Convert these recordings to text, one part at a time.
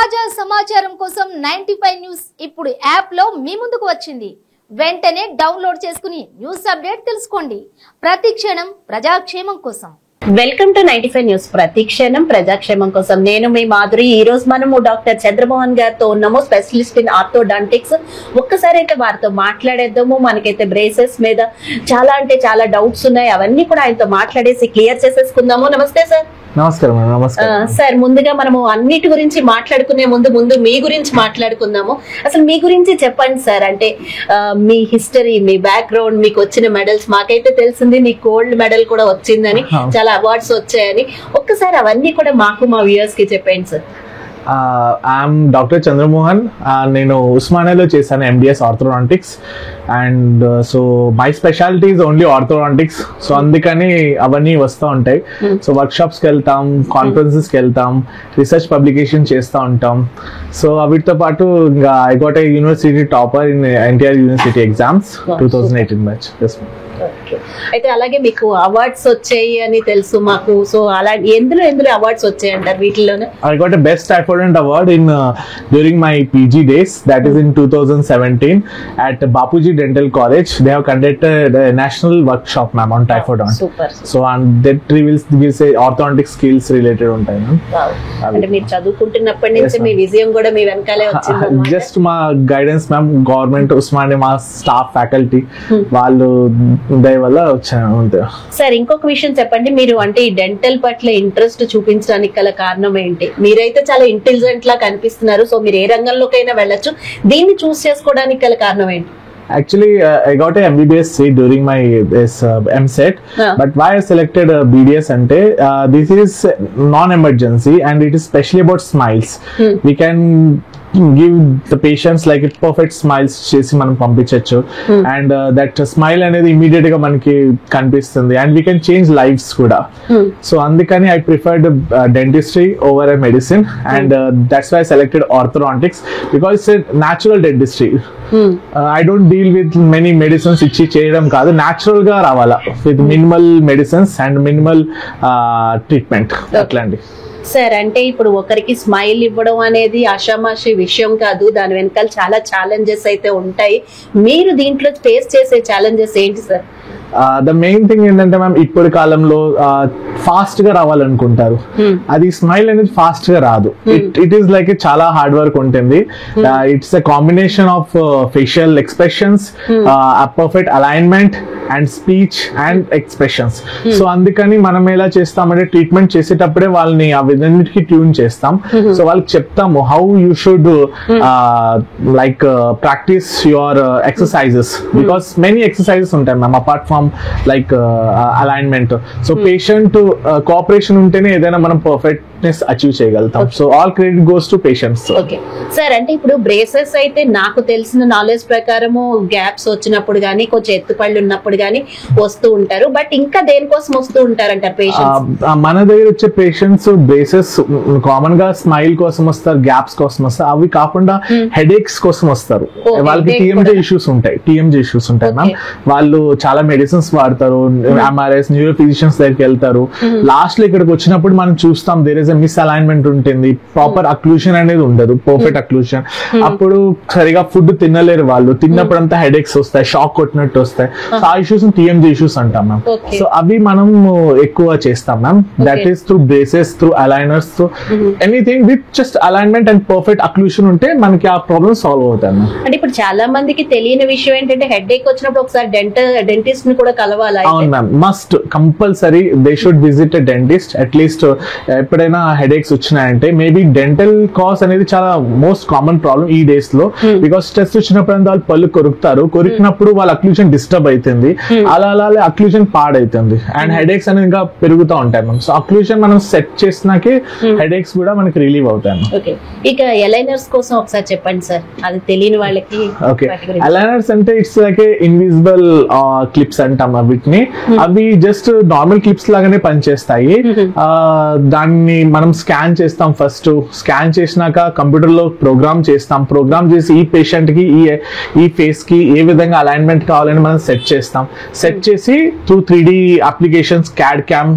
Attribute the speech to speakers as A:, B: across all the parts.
A: తాజా సమాచారం కోసం 95 న్యూస్ ఇప్పుడు యాప్ లో మీ ముందుకు వచ్చింది. వెంటనే డౌన్లోడ్ చేసుకుని న్యూస్ అప్డేట్ తెలుసుకోండి. ప్రతి క్షణం ప్రజాక్షేమం కోసం.
B: Welcome to 95 news. ప్రతి క్షణం ప్రజాక్షేమం కోసం. నేను మీ మాధురి. ఈ రోజు మనము డాక్టర్ చంద్రమోహన్ గారితో ఉన్నాము, స్పెషలిస్ట్ ఇన్ ఆర్థోడాంటిక్స్. ఒక్కసారి అయితే వారితో మాట్లాడేద్దాము. మనకైతే బ్రేసెస్ మీద చాలా డౌట్స్ ఉన్నాయి, అవన్నీ కూడా ఆయనతో మాట్లాడేసి క్లియర్ చేసేసుకుందాము. నమస్తే సార్.
C: నమస్కారం. నమస్కారం
B: సార్. ముందుగా మనము అన్నిటి గురించి మాట్లాడుకునే ముందు మీ గురించి మాట్లాడుకుందాము. అసలు మీ గురించి చెప్పండి సార్. అంటే మీ హిస్టరీ, మీ బ్యాక్గ్రౌండ్, మీకు వచ్చిన మెడల్స్. మాకైతే తెలిసింది మీకు గోల్డ్ మెడల్ కూడా వచ్చిందని, చాలా అవార్డ్స్ వచ్చాయని. ఒక్కసారి అవన్నీ కూడా మాకు, మా వ్యూయర్స్ కి చెప్పండి సార్.
C: I'm doctor Chandramohan. నేను ఉస్మానియాలో చేశాను MDS orthodontics. And so my speciality is only orthodontics. So అందుకని అవన్నీ వస్తూ ఉంటాయి. సో వర్క్ షాప్స్కి వెళ్తాం, కాన్ఫరెన్సెస్కి వెళ్తాం, రీసెర్చ్ పబ్లికేషన్ చేస్తూ ఉంటాం. సో వీటితో పాటు ఇంకా I got A university topper in NTR university exams 2018 batch.
B: అయితే అలాగే మీకు అవార్డ్స్ వచ్చాయి అని తెలుసు మాకు. సో అలా ఎందులో అవార్డ్స్ వచ్చాయి అంటారు? వీటిలోనే
C: I got a best typhoidant award in during my PG days, that is in 2017 at Bapuji Dental College. They have conducted a national workshop ma'am on typhoidant.
B: Super.
C: So and that will say orthodontic skills related ఉంటాయి ma'am.
B: అంటే మీరు చదువుకుంటున్నప్పటి నుంచి మీ విజయం కూడా మీ వెనకాలే వచ్చింది.
C: Just మా guidance ma'am, government Osmania మా స్టాఫ్ ఫ్యాకల్టీ వాళ్ళు దయ వల్ల వచ్చాను.
B: సార్, ఇంకొక విషయం చెప్పండి. మీరు అంటే ఈ డెంటల్ పట్ల ఇంట్రెస్ట్ చూపించడానికి గల కారణం ఏంటి? మీరైతే చాలా ఇంటెలిజెంట్ లా కనిపిస్తున్నారు. సో మీరు ఏ రంగంలోకైనా వెళ్ళొచ్చు. దీన్ని చూస్ చేసుకోవడానికి గల కారణం ఏంటి?
C: Actually, I got a MBBS seat during my MSET, but why I selected BDS ante, this is non-emergency and it is specially about smiles. We can give the patients like a perfect smiles chesi manam pampichachchu, and that smile anedi immediate ga manaki kanipistundi and we can change lives kuda. So andukani I preferred dentistry over a medicine, and that's why I selected orthodontics because it's a natural dentistry. I don't deal with many medicines ichi cheyadam kaadu, natural ga ravala with minimal medicines and minimal treatment atlandi.
B: Sir, అంటే ఇప్పుడు ఒకరికి smile ఇవ్వడం అనేది ఆషామాషి విషయం కాదు. దాని వెనకాల చాలా ఛాలెంజెస్ అయితే ఉంటాయి. మీరు దీంట్లో ఫేస్ చేసే ఛాలెంజెస్ ఏంటి సార్?
C: ద మెయిన్ థింగ్ ఏంటంటే మ్యామ్, ఇప్పటి కాలంలో ఫాస్ట్ గా రావాలనుకుంటారు. అది స్మైల్ అనేది ఫాస్ట్ గా రాదు. ఇట్ ఈస్ లైక్ చాలా హార్డ్ వర్క్ ఉంటుంది. It's a combination of facial expressions, perfect alignment and speech and expressions. So అందుకని మనం ఎలా చేస్తామంటే ట్రీట్మెంట్ చేసేటప్పుడే వాళ్ళని ఆ విధన్నిటికి ట్యూన్ చేస్తాం. సో వాళ్ళకి చెప్తాము how you should like practise your exercises, because many exercises ఉంటాయి ma'am apart from like alignment. So patient cooperation ఉంటేనే ఏదైనా మనం పర్ఫెక్ట్నెస్ అచీవ్ చేయగలుగుతాం. So all credit goes to patients.
B: Okay sir, అంటే ఇప్పుడు బ్రేసెస్ అయితే నాకు తెలిసిన నాలెడ్జ్ ప్రకారము గ్యాప్స్ వచ్చినప్పుడు గానీ, కొంచెం ఎత్తుపళ్ళు ఉన్నప్పుడు గానీ వస్తూ ఉంటారు. బట్ ఇంకా దేనికోసం వస్తూ ఉంటారంటారు పేషెంట్స్?
C: మన దగ్గర వచ్చే పేషెంట్స్ బ్రేసెస్ కామన్ గా స్మైల్ కోసం వస్తారు, గ్యాప్స్ కోసం వస్తారు. అవి కాకుండా హెడేక్స్ కోసం వస్తారు. వాళ్ళకి టీఎంజే ఇష్యూస్ ఉంటాయి మ్యామ్. వాళ్ళు చాలా మెడిసిన్స్ వాడతారు, ఎంఆర్ఐస్, న్యూరో ఫిజిషియన్స్ దగ్గరికి వెళ్తారు. లాస్ట్ లో ఇక్కడికి వచ్చినప్పుడు మనం చూస్తాం there is a misalignment ఉంటుంది, ప్రాపర్ అక్లూషన్ అనేది ఉండదు, పర్ఫెక్ట్ అక్లూషన్. అప్పుడు సరిగా ఫుడ్ తినలేరు వాళ్ళు, తిన్నప్పుడు అంతా హెడేక్స్ వస్తాయి, షాక్ కొట్టినట్టు వస్తాయి. సో ఆ ఇష్యూస్ టీఎంజే ఇష్యూస్ అంటాం మ్యామ్. సో అవి మనం ఎక్కువ చేస్తాం ma'am. That is through braces, through aligners, through anything with just alignment and perfect occlusion ఉంటే మనకి ఆ ప్రాబ్లమ్ సాల్వ్ అవుతాయి మ్యామ్.
B: అంటే ఇప్పుడు చాలా మందికి తెలియని విషయం ఏంటంటే హెడేక్ వచ్చినప్పుడు ఒకసారి డెంటిస్ట్ ని కూడా కలవాలి.
C: అవును ma'am, must compulsory they should visit a dentist. At least ఎప్పుడైనా హెడేక్స్ వచ్చినాయంటే, మేబీ డెంటల్ కాస్ అనేది చాలా మోస్ట్ కామన్ ప్రాబ్లమ్ ఈ డేస్ లో. బికాస్ స్ట్రెస్ వచ్చినప్పుడు వాళ్ళు పళ్ళు కొరికినప్పుడు వాళ్ళ అక్లూషన్ డిస్టర్బ్ అవుతుంది, అలా అక్లూషన్ పాడైతుంది అండ్ హెడేక్స్ అనేది ఇంకా పెరుగుతూ ఉంటాయి మ్యామ్. సో అక్లూషన్ మనం సెట్ చేసినాకే హెడేక్స్ కూడా మనకి రిలీవ్ అవుతాయి.
B: ఓకే, ఇక అలైనర్స్ కోసం ఒకసారి చెప్పండి సార్, అది తెలియని వాళ్ళకి.
C: ఓకే, అలైనర్స్ అంటే ఇట్స్ లైక్ ఇన్విజిబుల్ క్లిప్స్ అంటాం వీటిని. అవి జస్ట్ నార్మల్ క్లిప్స్ లాగానే పనిచేస్తాయి. దాన్ని మనం స్కాన్ చేస్తాం. ఫస్ట్ స్కాన్ చేసినాక కంప్యూటర్ లో ప్రోగ్రామ్ చేసి ఈ పేషెంట్ కి ఈ ఫేస్ కి ఏ విధంగా అలైన్మెంట్ కావాలని మనం సెట్ చేస్తాం. సెట్ చేసి through 3D applications, CAD CAM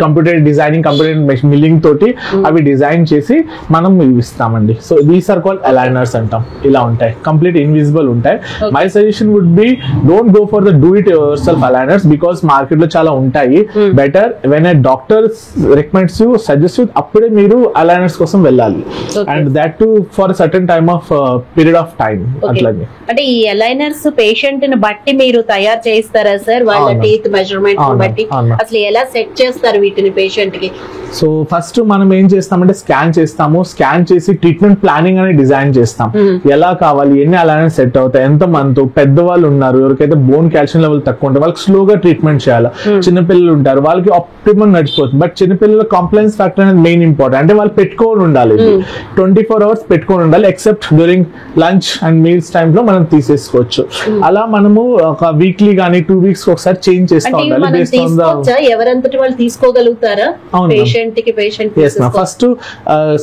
C: computer designing, computer milling తోటి అవి డిజైన్ చేసి మనం ఇస్తామండి. So these are called aligners అంటాం. ఇలా ఉంటాయి, కంప్లీట్ ఇన్విజిబుల్ ఉంటాయి. My suggestion would be don't go for the do it yourself aligners, because market లో చాలా ఉంటాయి. Better when a doctor recommends you, suggest you, అప్పుడే మీరు అలైనర్స్ కోసం వెళ్ళాలి. And that to for certain time of period of time. అట్లాగే
B: అంటే ఈ అలైనర్స్ పేషెంట్ ని బట్టి మీరు తయారు చేస్తారా సార్? వాళ్ళ టీత్ మెజర్మెంట్ బట్టి అసలు ఎలా సెట్ చేస్తారు వీటిని పేషెంట్ కి?
C: సో ఫస్ట్ మనం ఏం చేస్తామంటే స్కాన్ చేస్తాము. స్కాన్ చేసి ట్రీట్మెంట్ ప్లానింగ్ అనేది డిజైన్ చేస్తాం. ఎలా కావాలి, ఎన్ని అలైనర్స్ సెట్ అవుతాయి, ఎంత మంత్, పెద్దవాళ్ళు ఉన్నారు, ఎవరికైతే బోన్ కాల్షియం లెవెల్ తక్కువ ఉంటే వాళ్ళకి స్లోగా ట్రీట్మెంట్ చేయాలి. చిన్నపిల్లలు ఉంటారు, వాళ్ళకి ఆప్టిమమ్ నడిచిపోతుంది. బట్ చిన్నపిల్లల కాంప్లైన్స్ ఫ్యాక్టర్ అనేది మెయిన్ ఇంపార్టెంట్. అంటే వాళ్ళు పెట్టుకొని ఉండాలి, 24 hours పెట్టుకొని ఉండాలి, except during lunch and meals time లో మనం తీసేసుకోవచ్చు. అలా మనము ఒక వీక్లీ గానీ 2 weeks ఒకసారి చేంజ్ చేస్తూ ఉండాలి.
B: ఎవరంతటి వాళ్ళు తీసుకోగలుగుతారా?
C: ఫస్ట్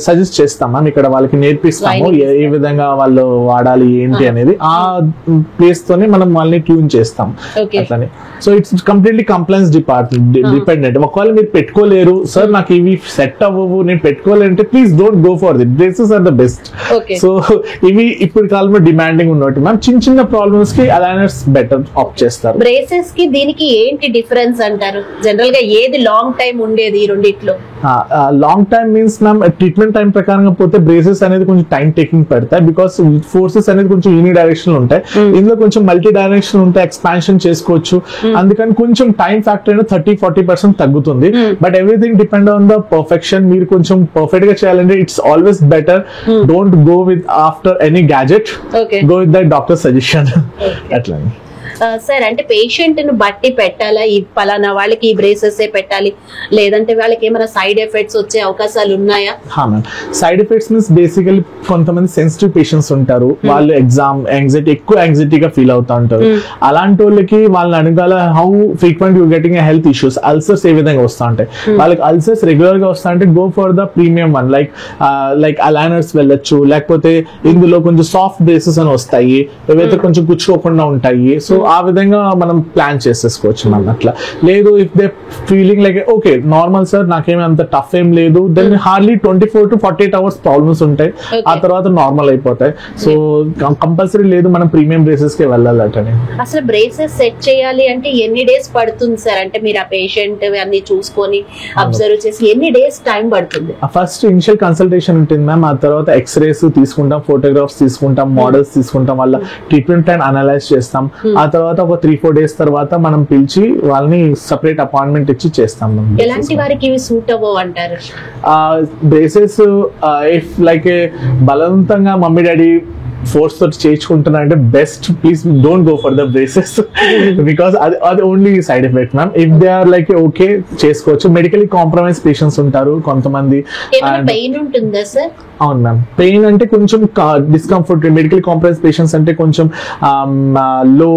C: సజెస్ట్ చేస్తాం మనం, ఇక్కడ వాళ్ళకి నేర్పిస్తాము ఏ విధంగా వాళ్ళు వాడాలి ఏంటి అనేది. ఆ ప్లేస్ తోనే మనం వాళ్ళని ట్యూన్ చేస్తాం అట్లనే. So it's completely compliance dependent. ఒకవేళ మీరు పెట్టుకోలేరు, సార్ నాకు ఇవి సెట్ అవ్వవు, నేను పెట్టుకోలేంటే please don't go for the braces are the best. So ఇవి ఇప్పుడు కాలంలో డిమాండింగ్ ఉన్నట్టు మ్యామ్. చిన్న చిన్న ప్రాబ్లమ్స్ కి అలైనర్స్ బెటర్ ఆప్ట్ చేస్తారు.
B: బ్రేసెస్ కి దీనికి ఏంటి డిఫరెన్స్ అంటారు? జనరల్ గా ఏది లాంగ్ టైం ఉండేది ఈ రెండిట్లో?
C: Long time means ma'am treatment time ప్రకారంగా పోతే బ్రేసెస్ అనేది కొంచెం టైం టేకింగ్ పడతాయి, బికాస్ ఫోర్సెస్ అనేది కొంచెం యూని డైరెక్షన్ ఉంటాయి. ఇందులో కొంచెం మల్టీ డైరెక్షన్ ఉంటాయి, ఎక్స్పాన్షన్ చేసుకోవచ్చు. అందుకని కొంచెం టైం ఫ్యాక్టర్ అనేది 30-40% తగ్గుతుంది. But everything depend on the perfection. మీరు కొంచెం పర్ఫెక్ట్ గా చేయాలంటే it's always better don't go with after any gadget, go with the doctor suggestion. అట్లా
B: సార్, అంటే పేషెంట్ ను బట్టి పెట్టాలా? ఈ పలానా వాళ్ళకి ఈ బ్రేసెస్ పెట్టాలి, లేదంటే వాళ్ళకి ఏమైనా సైడ్ ఎఫెక్ట్స్ వచ్చే అవకాశాలు ఉన్నాయా?
C: సైడ్ ఎఫెక్ట్స్ మీన్స్ బేసికలీ కొంతమంది సెన్సిటివ్ పేషెంట్స్ ఉంటారు, వాళ్ళు ఎక్కువ యాంగ్జైటీగా ఫీల్ అవుతా ఉంటారు. అలాంటి వాళ్ళకి వాళ్ళని అడగాల how frequent you getting health issues, ulcers ఏ విధంగా వస్తా ఉంటాయి. వాళ్ళకి అల్సర్స్ రెగ్యులర్ గా వస్తా అంటే go for the premium one, like aligners వెళ్ళొచ్చు. లేకపోతే ఇందులో కొంచెం సాఫ్ట్ బ్రేసెస్ అని వస్తాయి, ఏవైతే కొంచెం గుచ్చుకోకుండా ఉంటాయి. సో ఆ విధంగా మనం ప్లాన్ చేసేసుకోవచ్చు మనం. అట్లా లేదు, if they feeling like okay normal sir, నాకేమి అంత టఫ్ ఏం లేదు, then hardly 24 to 48 hours problems ఉంటాయి, ఆ తర్వాత నార్మల్ అయిపోతాయి. సో కంపల్సరీ లేదు, మనం ప్రీమియం బ్రేసెస్ కి వెళ్ళాలి. అటనే
B: అసలు బ్రేసెస్ సెట్ చేయాలి అంటే ఎన్ని డేస్ పడుతుంది సార్? అంటే మీరు ఆ పేషెంట్ అన్ని చూసుకొని అబ్జర్వ్ చేసి ఎన్ని డేస్ టైం పడుతుంది?
C: ఫస్ట్ ఇనిషియల్ కన్సల్టేషన్ ఉంటుంది మ్యామ్. ఆ తర్వాత ఎక్స్రేస్ తీసుకుంటాం, ఫోటోగ్రాఫ్స్ తీసుకుంటాం, మోడల్స్ తీసుకుంటాం, వాళ్ళ ట్రీట్మెంట్ ప్లాన్ అనలైజ్ చేస్తాం. ఆ తర్వాత ఒక 3-4 days తర్వాత మనం పిలిచి వాళ్ళని సపరేట్ అపాయింట్మెంట్ ఇచ్చి చేస్తాం.
B: ఎలాంటి వారికి ఇవి సూట్ అవ్వవు అంటారు?
C: బ్రేసెస్ ఇఫ్ లైక్ బలవంతంగా మమ్మీ డాడీ ఫోర్స్ తోటి చేయించుకుంటున్నారంటే best please don't go for the braces, because అది only side effect ma'am. If they are like okay చేసుకోవచ్చు. మెడికలీ కాంప్రమైజ్ పేషెంట్స్ ఉంటారు కొంతమంది.
B: పెయిన్ ఉంటుందా సార్?
C: అవును మ్యామ్, పెయిన్ అంటే కొంచెం డిస్కంఫర్ట్. మెడికల్ కాంప్రమైజ్ పేషెంట్స్ అంటే కొంచెం లో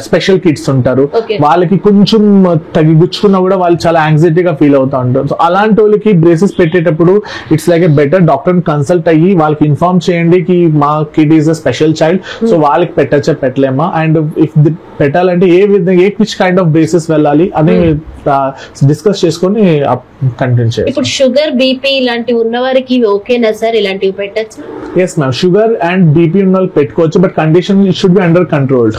C: స్పెషల్ కిడ్స్ ఉంటారు, వాళ్ళకి కొంచెం గుచ్చుకున్నా కూడా వాళ్ళు చాలా యాంగ్జైటీగా ఫీల్ అవుతా ఉంటారు. సో అలాంటి వాళ్ళకి బ్రేసెస్ పెట్టేటప్పుడు it's like A better doctor consult అయ్యి వాళ్ళకి ఇన్ఫార్మ్ చేయండి కి మా kid is a special child, so వాళ్ళకి పెట్టచ్చా పెట్టలేమా, అండ్ ఇఫ్ పెట్టాలంటే ఏ విధంగా విచ్ కైండ్ ఆఫ్ బ్రేసెస్ వెళ్ళాలి అని డిస్కస్ చేసుకొని కంటిన్యూ చేయాలి.
B: ఇప్పుడు షుగర్ బీపీ ఇలాంటివి ఉన్నవారికి ఓకేనా సార్ ఇలాంటివి పెట్టచ్చు?
C: Yes ma'am, sugar and BP ఉన్న వాళ్ళకి పెట్టుకోవచ్చు, but condition should be under controlled.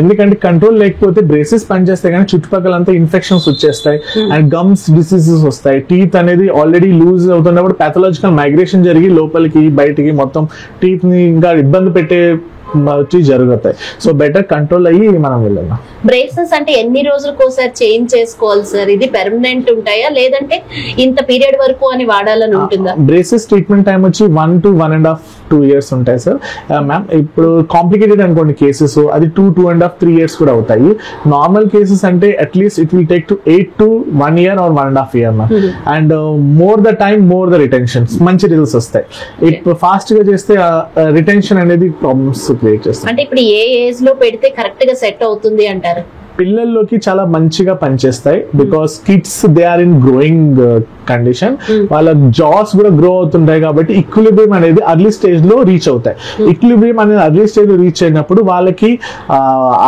C: ఎందుకంటే కంట్రోల్ లేకపోతే బ్రేసెస్ పనిచేస్తాయి కానీ చుట్టుపక్కల అంతా ఇన్ఫెక్షన్స్ వచ్చేస్తాయి అండ్ గమ్స్ డిసీజెస్ వస్తాయి. టీత్ అనేది ఆల్రెడీ లూజ్ అవుతున్నప్పుడు పాథలాజికల్ మైగ్రేషన్ జరిగి లోపలికి బయటికి మొత్తం టీత్ ని ఇంకా ఇబ్బంది పెట్టే జరుగుతాయి. సో బెటర్ కంట్రోల్ అయ్యి మనం వెళ్ళాలి.
B: బ్రేసెస్ అంటే ఎన్ని రోజులకు ఒకసారి చేంజ్ చేసుకోవాలి సార్? ఇది పెర్మనెంట్ ఉంటాయా లేదంటే ఇంత పీరియడ్ వరకు అని వాడాలని ఉంటుందా?
C: బ్రేసెస్ ట్రీట్మెంట్ టైం వచ్చి 1 to 1.5-2 years ఉంటాయి సార్ మ్యామ్. ఇప్పుడు కాంప్లికేటెడ్ అనుకోండి కేసెస్, అది 2-2.5-3 years కూడా అవుతాయి. నార్మల్ కేసెస్ అంటే at least it will take 8 to 1 year or 1.5 year ma'am. And more the time more the retention, మంచి రిజల్ట్స్ వస్తాయి. ఇప్పుడు ఫాస్ట్ గా చేస్తే రిటెన్షన్ అనేది ప్రాబ్లమ్స్ క్రియేట్ చేస్తాయి.
B: అంటే ఇప్పుడు ఏ ఏజ్ లో పెడితే కరెక్ట్ గా సెట్ అవుతుంది అంటారు?
C: పిల్లల్లోకి చాలా మంచిగా పనిచేస్తాయి, because kids they are in growing condition, వాళ్ళ జాస్ కూడా గ్రో అవుతుంటాయి కాబట్టి ఈక్విలిబ్రియం అనేది అర్లీ స్టేజ్ లో రీచ్ అవుతాయి. ఈక్విలిబ్రియం అనేది అర్లీ స్టేజ్ లో రీచ్ అయినప్పుడు వాళ్ళకి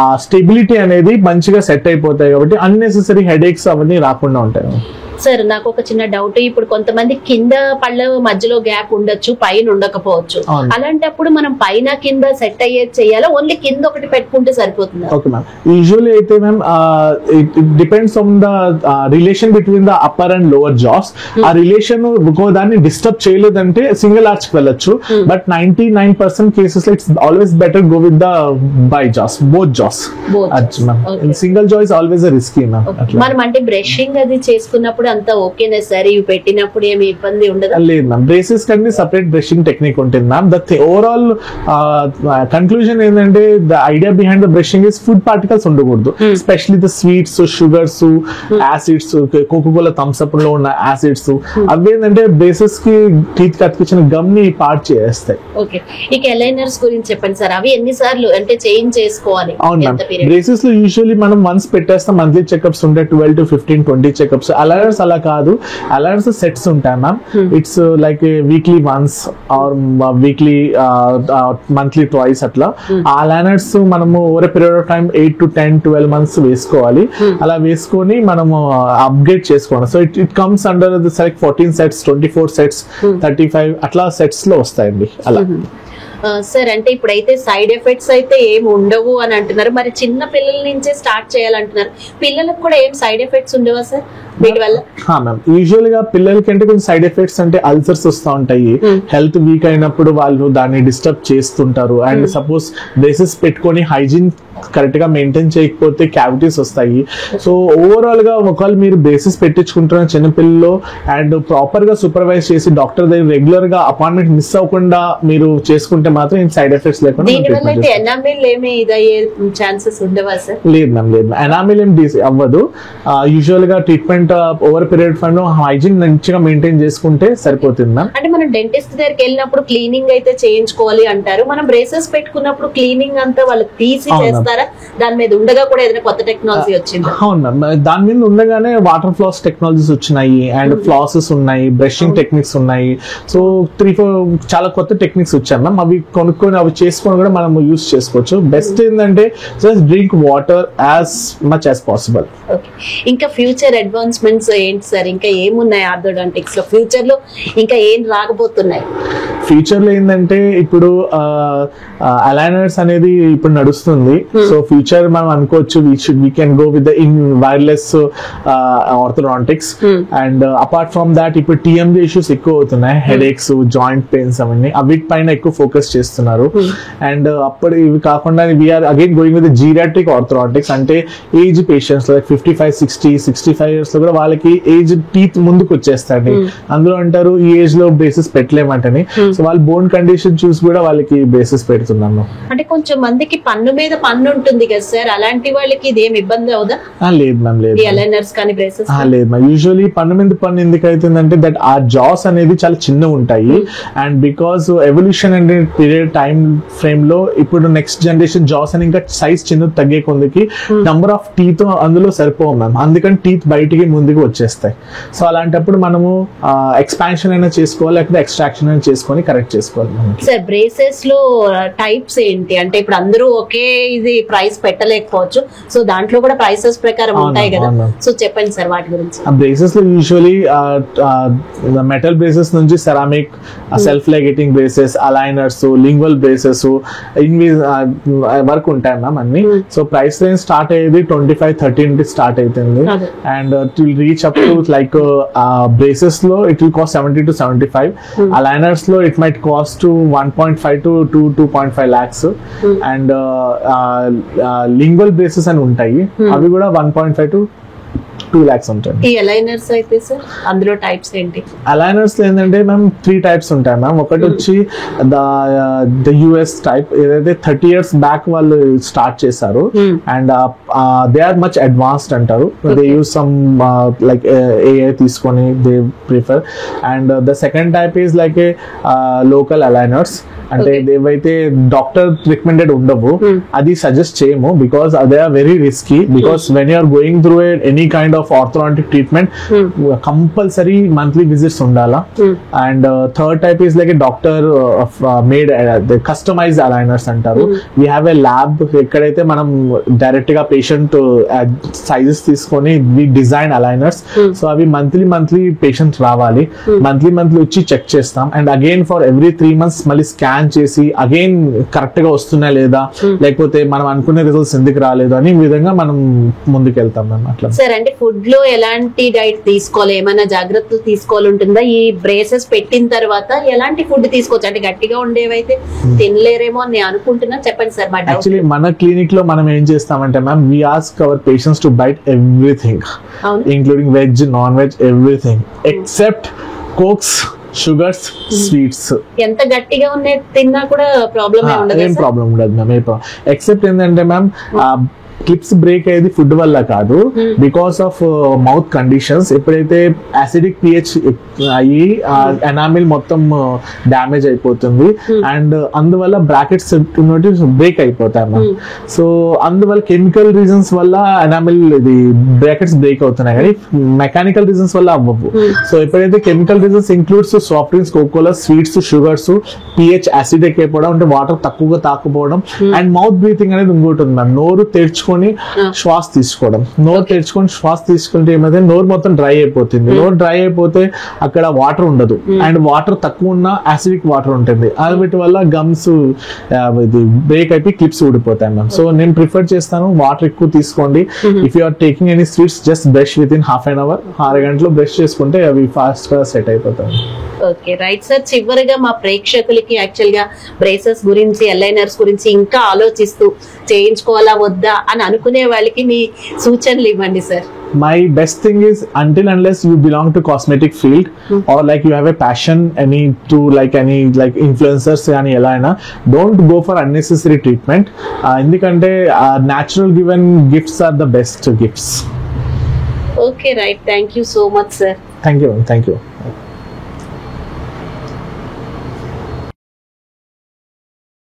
C: ఆ స్టెబిలిటీ అనేది మంచిగా సెట్ అయిపోతాయి కాబట్టి అన్నెసెసరీ హెడేక్స్ అవన్నీ రాకుండా ఉంటాయి.
B: సార్ నాకు ఒక చిన్న డౌట్, ఇప్పుడు కొంతమంది కింద పళ్ళ మధ్యలో గ్యాప్ ఉండొచ్చు, పైన ఉండకపోవచ్చు.
C: అవును.
B: అలాంటప్పుడు మనం పైన కింద సెట్ అయ్యేది చేయాలా, ఓన్లీ కింద ఒకటి పెట్టుకుంటే సరిపోతుందా?
C: ఓకే మ్యామ్, యూజువల్లీ అయితే ma'am it depends on the relation between the upper and lower jaws. ఆ రిలేషన్ ఇంకో దాన్ని డిస్టర్బ్ చేయలేదంటే సింగిల్ ఆర్చ్ వెళ్ళొచ్చు. But 99% cases it's always better go with the bi jaws, both jaws. Single jaw is always risky ma'am.
B: మనం అంటే brushing అది చేసుకున్నప్పుడు అంతా ఓకేనా సార్? ఇవి పెట్టినప్పుడు ఏమి ఇబ్బంది ఉండదు?
C: లేదు మ్యామ్, బ్రేసెస్ కంటే సపరేట్ బ్రషింగ్ టెక్నిక్ ఉంటుంది మ్యామ్. ద ఓవరాల్ కన్క్లూజన్ ఏంటంటే the idea behind the brushing is food particles ఉండకూడదు, especially the sweets, sugars, acids, Coca Cola Thums Up లో ఉన్న యాసిడ్స్ అవి ఏంటంటే బ్రేసెస్ కి టీత్ కత్తికిచ్చిన గమ్ ని పార్ట్ చేస్తాయి.
B: ఓకే, ఇక ఎలైనర్స్ గురించి చెప్పండి సార్. అవి ఎన్నిసార్లు అంటే చేంజ్ చేసుకోవాలి?
C: అవును మ్యామ్, బ్రేసెస్ లో యూజువల్లీ మనం వన్స్ పెట్టేస్తాం, మంత్లీ చెకప్స్ ఉంటాయి, 12 to 15, 20 చెకప్స్. అలైనర్స్ అలా కాదు, అలైనర్స్ సెట్స్ ఉంటాయి ma'am. It's like weekly once or weekly monthly twice అట్లా. ఆ అలైనర్స్ మనము over period of time 8 to 10, 12 months వేసుకోవాలి. అలా వేసుకొని మనము అప్గ్రేడ్ చేసుకోవాలి. So it comes under the 14 sets, 24 sets, 35 అట్లా సెట్స్ లో వస్తాయండి అలా.
B: సార్ అంటే ఇప్పుడైతే సైడ్ ఎఫెక్ట్స్ అయితే ఏమి ఉండవు అని అంటున్నారు, మరి చిన్న పిల్లల నుంచే స్టార్ట్ చేయాలంటున్నారు. పిల్లలకు కూడా ఏం సైడ్ ఎఫెక్ట్స్ ఉండవా సార్ వీటి వల్ల?
C: మ్యామ్, యూజువల్ గా పిల్లలకి అంటే కొంచెం సైడ్ ఎఫెక్ట్స్ అంటే అల్సర్స్ వస్తూ ఉంటాయి. హెల్త్ వీక్ అయినప్పుడు వాళ్ళు దాన్ని డిస్టర్బ్ చేస్తుంటారు. అండ్ సపోజ్ బ్రేసెస్ పెట్టుకొని హైజీన్ కరెక్ట్ గా మెయింటైన్ చేయకపోతే క్యావిటీస్ వస్తాయి. సో ఓవరాల్ గా ఒకవేళ మీరు బ్రేసెస్ పెట్టించుకుంటున్న చిన్నపిల్లలు అండ్ ప్రాపర్ గా సూపర్వైజ్ చేసి డాక్టర్ దగ్గర రెగ్యులర్ గా అపాయింట్మెంట్ మిస్ అవ్వకుండా మీరు చేసుకుంటే మాత్రం సైడ్ ఎఫెక్ట్స్ లేకుండా.
B: ఎనామిల్ ఏమి ఇదయ్యే ఛాన్సెస్ ఉండవా సార్?
C: లేదు మ్యామ్, లేదు. ఎనామిల్ ఏం అవ్వదు. యూజువల్ గా treatment over period fund hygiene మంచిగా మెయింటైన్ చేసుకుంటే సరిపోతుంది మ్యామ్.
B: అంటే మనం డెంటిస్ట్ దగ్గరికి వెళ్ళినప్పుడు క్లీనింగ్ అయితే చేయించుకోవాలి అంటారు, మనం బ్రేసెస్ పెట్టుకున్నప్పుడు క్లీనింగ్ అంతా వాళ్ళు తీసి చేస్తారా? దాని మీద ఉండగా కూడా ఏదైనా కొత్త టెక్నాలజీ వచ్చింది?
C: అవును మ్యామ్, దాని మీద ఉండగానే వాటర్ ఫ్లాస్ టెక్నాలజీస్ వచ్చినాయి అండ్ ఫ్లాసెస్ ఉన్నాయి, బ్రషింగ్ టెక్నిక్స్ ఉన్నాయి. సో 3-4 చాలా కొత్త టెక్నిక్స్ వచ్చాయి మ్యామ్. అవి కొనుక్కొని అవి చేసుకొని కూడా మనం యూస్ చేసుకోవచ్చు. బెస్ట్ ఏంటంటే just drink water as much as possible.
B: ఇంకా ఫ్యూచర్ అడ్వాన్స్మెంట్స్ ఏంటి సార్? ఇంకా ఏమున్నాయి ఆర్థోడాంటిక్స్ లో? ఫ్యూచర్ లో ఇంకా ఏం రాకపోతున్నాయి?
C: ఫ్యూచర్ లో ఏంటంటే ఇప్పుడు అలైనర్స్ అనేది ఇప్పుడు నడుస్తుంది. సో ఫ్యూచర్ మనం అనుకోవచ్చు we can go with the in wireless orthodontics. And apart from that ఇప్పుడు టీఎంజీ ఇష్యూస్ ఎక్కువ అవుతున్నాయి, హెడ్ ఏక్స్, జాయింట్ పెయిన్స్ అవన్నీ వీటి పైన ఎక్కువ ఫోకస్ చేస్తున్నారు. అండ్ అప్పుడు ఇవి కాకుండా we're again going with geriatric orthodontics, అంటే ఏజ్ పేషెంట్స్ లైక్ 55, 60, 65 years లో కూడా వాళ్ళకి ఏజ్ టీత్ ముందుకు వచ్చేస్తాయండి. అందులో అంటారు ఈ ఏజ్ లో బ్రేసెస్ పెట్టలేమంటని. సో వాళ్ళ బోన్ కండిషన్ చూసి కూడా వాళ్ళకి బ్రేసెస్ పెడుతున్నాము.
B: అంటే కొంచెం మందికి పన్ను మీద పన్ను ఉంటుంది కదా సార్, అలాంటి వాళ్ళకి ఇది ఏమి ఇబ్బంది అవుదా?
C: లేదు మ్యామ్, లేదు.
B: అలైనర్స్ కానీ బ్రేసెస్
C: లేదు మ్యామ్. యూజువల్లీ పన్ను మీద పన్ను ఎందుకు అవుతుందంటే దట్ ఆ జాస్ అనేది చాలా చిన్న ఉంటాయి. అండ్ బికాస్ ఎవల్యూషన్ అనే పీరియడ్ టైం ఫ్రేమ్ లో ఇప్పుడు నెక్స్ట్ జనరేషన్ జాస్ అని ఇంకా సైజ్ చిన్న తగ్గే కొందికి నంబర్ ఆఫ్ టీత్ అందులో సరిపోవు మ్యామ్. అందుకని టీత్ బయటికి ముందుకు వచ్చేస్తాయి. సో అలాంటప్పుడు మనము ఎక్స్పాన్షన్ అయినా చేసుకోవాలి, లేకపోతే ఎక్స్ట్రాక్షన్ అయినా చేసుకొని కరెక్ట్ చేసుకోవాలి.
B: సార్ బ్రేసెస్ లో టైప్స్ ఏంటి? అంటే ఇప్పుడు అందరూ ఒకే ఇది ప్రైస్ పెట్టలేకపోవచ్చు, సో దాంట్లో కూడా ప్రైసెస్ ప్రకారం ఉంటాయి కదా, సో చెప్పండి సార్ వాటి గురించి.
C: బ్రేసెస్ లో యూజువలీ మెటల్ బ్రేసెస్ నుంచి ceramic, self ligating braces, aligners, lingual braces వరకు ఉంటాయి మ్యామ్ అన్ని. సో ప్రైస్ రేంజ్ స్టార్ట్ అయ్యేది 25-30 నుండి స్టార్ట్ అవుతుంది. And it will reach up to like braces లో it will cost 70 to 75. Aligners లో it might cost to 1.5 to 2.5 lakhs. And lingual braces అని ఉంటాయి, అవి కూడా 1.5 to 2 lakhs ఉంటాయి.
B: ఈ అలైనర్స్ అయితే సార్ అందులో టైప్స్ ఏంటి?
C: అలైనర్స్ ఏంటంటే మ్యామ్ 3 types ఉంటాయి మ్యామ్. ఒకటి వచ్చి ద యుఎస్ టైప్, ఏదైతే 30 years బ్యాక్ వాళ్ళు స్టార్ట్ చేశారు. And they are much advanced అంటారు. They use some like AI తీసుకొని they prefer. And the second type is like a local aligners, అంటే ఏవైతే డాక్టర్ రికమెండెడ్ ఉండవు, అది సజెస్ట్ చేయము because they are very risky. Because when you're going through any kind kind of orthodontic treatment compulsory monthly visits ఉండాలా. And third type is like doctor made customised aligners అంటారు. We have a lab, ఎక్కడైతే మనం direct గా patient sizes తీసుకొని వి design aligners. So అవి monthly patient రావాలి, monthly వచ్చి check చేస్తాం. And again for every 3 months మళ్ళీ స్కాన్ చేసి అగైన్ కరెక్ట్ గా వస్తున్నా లేదా, లేకపోతే మనం అనుకునే రిజల్ట్స్ ఎందుకు రాలేదు అని ఈ విధంగా మనం ముందుకెళ్తాం మ్యామ్. అట్లా
B: సార్, అంటే ఫుడ్ లో ఎలాంటి డైట్ తీసుకోవాలి, ఏమైనా జాగ్రత్తలు తీసుకోవాలి ఉంటుందా? ఈ బ్రేసెస్ పెట్టిన తర్వాత ఎలాంటి ఫుడ్ తీసుకోవచ్చు? అంటే గట్టిగా ఉండేవైతే తినలేరేమో అని అనుకుంటున్నా, చెప్పండి సార్.
C: యాక్చువల్లీ మన క్లినిక్ లో మనం ఏం చేస్తామంటే ma'am, we ask our patients to bite everything, including veg, non veg, everything except cokes, sugars, sweets.
B: ఎంత గట్టిగా ఉండే తిన్నా కూడా ప్రాబ్లమ్ ఉండదు,
C: ఏం ప్రాబ్లం ఉండదు మ్యామ్. ఎక్సెప్ట్ ఏంటంటే మ్యామ్, క్లిప్స్ బ్రేక్ అయ్యేది ఫుడ్ వల్ల కాదు, బికాస్ ఆఫ్ మౌత్ కండిషన్స్. ఎప్పుడైతే యాసిడిక్ పిహెచ్ అయ్యి ఎనామిల్ మొత్తం డ్యామేజ్ అయిపోతుంది అండ్ అందువల్ల బ్రాకెట్స్ బ్రేక్ అయిపోతాయి మ్యామ్. సో అందువల్ల కెమికల్ రీజన్స్ వల్ల ఎనామిల్ ఇది బ్రాకెట్స్ బ్రేక్ అవుతున్నాయి, కానీ మెకానికల్ రీజన్స్ వల్ల అవ్వవు. సో ఎప్పుడైతే chemical reasons includes soft drinks, కోకోలా, sweets, sugars, pH acidic అయిపోవడం, అంటే వాటర్ తక్కువగా తాకపోవడం, అండ్ మౌత్ బ్రీతింగ్ అనేది ఇంకోటి ఉంది మ్యామ్. నోరు తెరుచుకొని శ్వాస తీసుకోవడం. నోరు తెరుచుకొని శ్వాస తీసుకుంటే ఏమైతే నోరు మొత్తం డ్రై అయిపోతుంది. నోరు డ్రై అయిపోతే అక్కడ వాటర్ ఉండదు, అండ్ వాటర్ తక్కువ ఉన్న యాసిడిక్ వాటర్ ఉంటుంది. వీటి వల్ల గమ్స్ ఇది బ్రేక్ అయిపోయి క్లిప్స్ ఊడిపోతాయి మ్యామ్. సో నేను ప్రిఫర్ చేస్తాను వాటర్ ఎక్కువ తీసుకోండి. If you are taking any sweets, just brush within half an hour, 6 గంటలు బ్రష్ చేసుకుంటే అవి ఫాస్ట్ గా సెట్ అయిపోతాయి.
B: Okay, right sir. చివరిగా మా ప్రేక్షకులకి యాక్చువల్ గా బ్రేసెస్ గురించి, ఎలైనర్స్ గురించి ఇంకా ఆలోచిస్తూ చేయించుకోవాలా వద్దా అని అనుకునే వాళ్ళకి మీ సూచనలు ఇవ్వండి sir.
C: My best thing is, until unless you belong to cosmetic field or like you have a passion any influencers ani ela aina, don't go for unnecessary treatment. Endukante natural given gifts are the best gifts.
B: Okay, right. Thank you so much, sir.
C: Thank you.